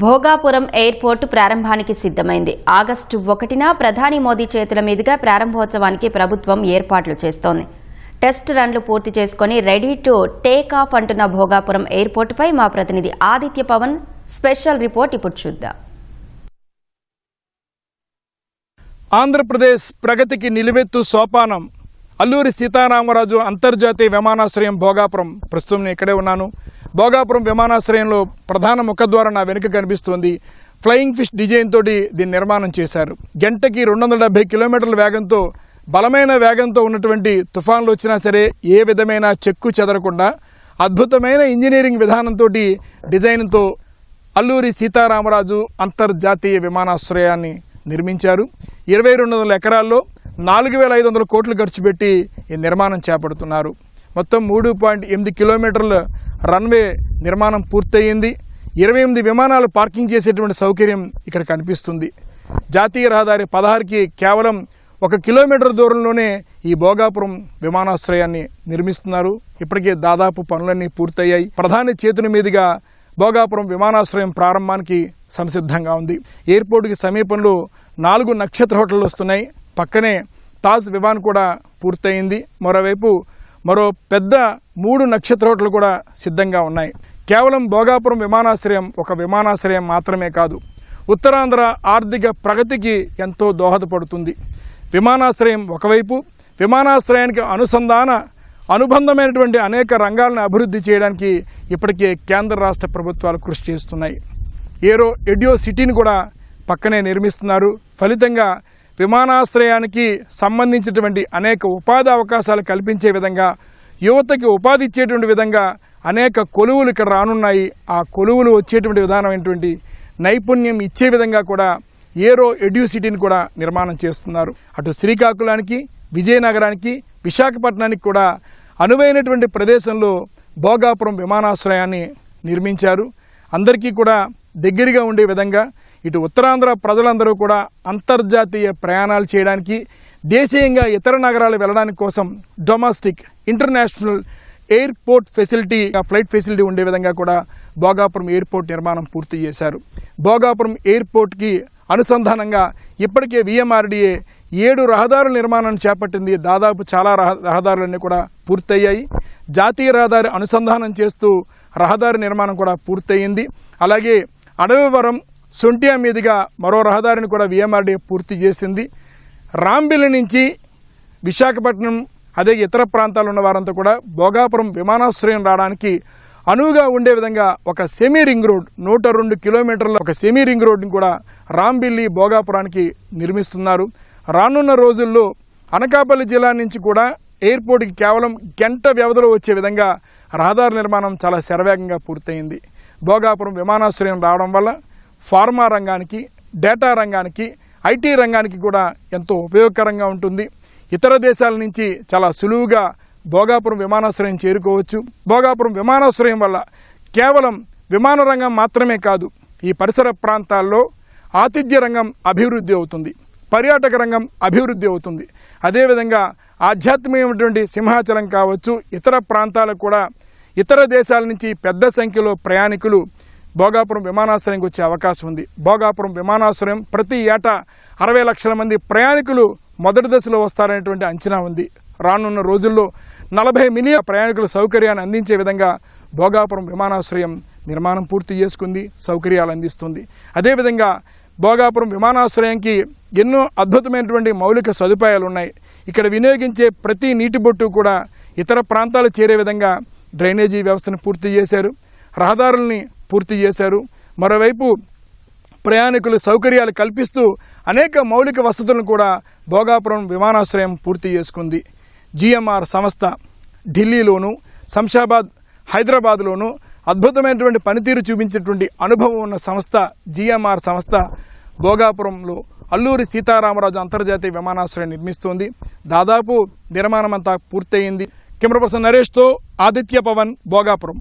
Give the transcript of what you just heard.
Bhogapuram airport ప్రారంభానికి సిద్ధమైంది. August 1న ప్రధాని మోదీ చేతుల మీదుగా ప్రారంభోత్సవానికి ప్రభుత్వం ఏర్పాట్లు చేస్తోంది. టెస్ట్ రన్లు పూర్తి చేసుకుని రెడీ టు టేక్ ఆఫ్ అంటున్న భోగాపురం ఎయిర్పోర్టుపై మా ప్రతినిధి ఆదిత్య పవన్ స్పెషల్ రిపోర్ట్ ఇప్పుడు చూద్దాం. ఆంధ్రప్రదేశ్ ప్రగతికి నిలువెత్తు సోపానం అల్లూరి సీతారామరాజు అంతర్జాతీయ విమానాశ్రయం భోగాపురం. ప్రస్తుతం నేను ఇక్కడే ఉన్నాను. భోగాపురం విమానాశ్రయంలో ప్రధాన ముఖద్వారం నా వెనుక కనిపిస్తోంది. ఫ్లయింగ్ ఫిష్ డిజైన్ తోటి దీన్ని నిర్మాణం చేశారు. గంటకి 270 కిలోమీటర్ల వేగంతో బలమైన వేగంతో ఉన్నటువంటి తుఫాన్లు వచ్చినా సరే ఏ విధమైన చెక్కు చెదరకుండా అద్భుతమైన ఇంజనీరింగ్ విధానంతో డిజైన్తో అల్లూరి సీతారామరాజు అంతర్జాతీయ విమానాశ్రయాన్ని నిర్మించారు. 2200 ఎకరాల్లో 4500 కోట్లు ఖర్చు పెట్టి ఈ నిర్మాణం చేపడుతున్నారు. మొత్తం 3.8 కిలోమీటర్ల రన్వే నిర్మాణం పూర్తయింది. 28 విమానాలు పార్కింగ్ చేసేటువంటి సౌకర్యం ఇక్కడ కనిపిస్తుంది. జాతీయ రహదారి 16కి కేవలం 1 కిలోమీటర్ దూరంలోనే ఈ భోగాపురం విమానాశ్రయాన్ని నిర్మిస్తున్నారు. ఇప్పటికే దాదాపు పనులన్నీ పూర్తయ్యాయి. ప్రధాని చేతుల మీదుగా భోగాపురం విమానాశ్రయం ప్రారంభానికి సంసిద్ధంగా ఉంది. ఎయిర్పోర్టుకి సమీపంలో 4 నక్షత్ర హోటళ్లు వస్తున్నాయి. పక్కనే తాజ్ విమాన్ కూడా పూర్తయింది. మరోవైపు మరో పెద్ద 3 నక్షత్ర హోటళ్లు కూడా సిద్ధంగా ఉన్నాయి. కేవలం భోగాపురం విమానాశ్రయం ఒక విమానాశ్రయం మాత్రమే కాదు, ఉత్తరాంధ్ర ఆర్థిక ప్రగతికి ఎంతో దోహదపడుతుంది. విమానాశ్రయం ఒకవైపు, విమానాశ్రయానికి అనుబంధమైనటువంటి అనేక రంగాలను అభివృద్ధి చేయడానికి ఇప్పటికే కేంద్ర రాష్ట్ర ప్రభుత్వాలు కృషి చేస్తున్నాయి. ఏరో ఎడియో సిటీని కూడా పక్కనే నిర్మిస్తున్నారు. ఫలితంగా విమానాశ్రయానికి సంబంధించినటువంటి అనేక ఉపాధి అవకాశాలు కల్పించే విధంగా, యువతకి ఉపాధి ఇచ్చేటువంటి విధంగా అనేక కొలువులు ఇక్కడ రానున్నాయి. ఆ కొలువులు వచ్చేటువంటి విధానమైనటువంటి నైపుణ్యం ఇచ్చే విధంగా కూడా ఏరో ఎడియో సిటీని కూడా నిర్మాణం చేస్తున్నారు. అటు శ్రీకాకుళానికి, విజయనగరానికి, విశాఖపట్నానికి కూడా అనువైనటువంటి ప్రదేశంలో భోగాపురం విమానాశ్రయాన్ని నిర్మించారు. అందరికీ కూడా దగ్గరగా ఉండే విధంగా ఇటు ఉత్తరాంధ్ర ప్రజలందరూ కూడా అంతర్జాతీయ ప్రయాణాలు చేయడానికి, దేశీయంగా ఇతర నగరాలు వెళ్ళడానికి కోసం domestic, international airport facility, flight facility ఉండే విధంగా కూడా భోగాపురం ఎయిర్పోర్ట్ నిర్మాణం పూర్తి చేశారు. భోగాపురం ఎయిర్పోర్ట్కి అనుసంధానంగా ఇప్పటికే విఎంఆర్డీఏ 7 రహదారుల నిర్మాణాన్ని చేపట్టింది. దాదాపు చాలా రహదారులన్నీ కూడా పూర్తయ్యాయి. జాతీయ రహదారి అనుసంధానం చేస్తూ రహదారి నిర్మాణం కూడా పూర్తయింది. అలాగే అడవివరం, సొంటియా మీదుగా మరో రహదారిని కూడా విఎంఆర్డీఏ పూర్తి చేసింది. రాంబిల్లి నుంచి విశాఖపట్నం, అదే ఇతర ప్రాంతాల్లో ఉన్న వారంతా కూడా భోగాపురం విమానాశ్రయం రావడానికి అనువుగా ఉండే విధంగా ఒక సెమీ రింగ్ రోడ్, 102 కిలోమీటర్ల ఒక సెమీ రింగ్ రోడ్ని కూడా రాంబిల్లి భోగాపురానికి నిర్మిస్తున్నారు. రానున్న రోజుల్లో అనకాపల్లి జిల్లా నుంచి కూడా ఎయిర్పోర్ట్కి కేవలం గంట వ్యవధిలో వచ్చే విధంగా రహదారి నిర్మాణం చాలా శరవేగంగా పూర్తయింది. భోగాపురం విమానాశ్రయం రావడం వల్ల ఫార్మా రంగానికి, డేటా రంగానికి, ఐటీ రంగానికి కూడా ఎంతో ఉపయోగకరంగా ఉంటుంది. ఇతర దేశాల నుంచి చాలా సులువుగా భోగాపురం విమానాశ్రయం చేరుకోవచ్చు. భోగాపురం విమానాశ్రయం వల్ల కేవలం విమాన రంగం మాత్రమే కాదు, ఈ పరిసర ప్రాంతాల్లో ఆతిథ్య రంగం అభివృద్ధి అవుతుంది, పర్యాటక రంగం అభివృద్ధి అవుతుంది. అదేవిధంగా ఆధ్యాత్మికమైనటువంటి సింహాచలం కావచ్చు, ఇతర ప్రాంతాలకు కూడా ఇతర దేశాల నుంచి పెద్ద సంఖ్యలో ప్రయాణికులు భోగాపురం విమానాశ్రయంకి వచ్చే అవకాశం ఉంది. భోగాపురం విమానాశ్రయం ప్రతి ఏటా 60 లక్షల మంది ప్రయాణికులు మొదటి దశలో వస్తారనేటువంటి అంచనా ఉంది. రానున్న రోజుల్లో 40 మిలియన్ ప్రయాణికుల సౌకర్యాన్ని అందించే విధంగా భోగాపురం విమానాశ్రయం నిర్మాణం పూర్తి చేసుకుంది, సౌకర్యాలు అందిస్తుంది. అదేవిధంగా భోగాపురం విమానాశ్రయంకి ఎన్నో అద్భుతమైనటువంటి మౌలిక సదుపాయాలు ఉన్నాయి. ఇక్కడ వినియోగించే ప్రతి నీటి బొట్టు కూడా ఇతర ప్రాంతాలు చేరే విధంగా డ్రైనేజీ వ్యవస్థను పూర్తి చేశారు, రహదారుల్ని పూర్తి చేశారు. మరోవైపు ప్రయాణికుల సౌకర్యాలు కల్పిస్తూ అనేక మౌలిక వసతులను కూడా భోగాపురం విమానాశ్రయం పూర్తి చేసుకుంది. జిఎంఆర్ సంస్థ ఢిల్లీలోను, శంషాబాద్, హైదరాబాద్లోను అద్భుతమైనటువంటి పనితీరు చూపించేటువంటి అనుభవం ఉన్న సంస్థ జిఎంఆర్ సంస్థ భోగాపురంలో అల్లూరి సీతారామరాజు అంతర్జాతీయ విమానాశ్రయం నిర్మిస్తోంది. దాదాపు నిర్మాణం అంతా పూర్తయింది. కెమెరా పర్సన్ నరేష్తో ఆదిత్య పవన్, భోగాపురం.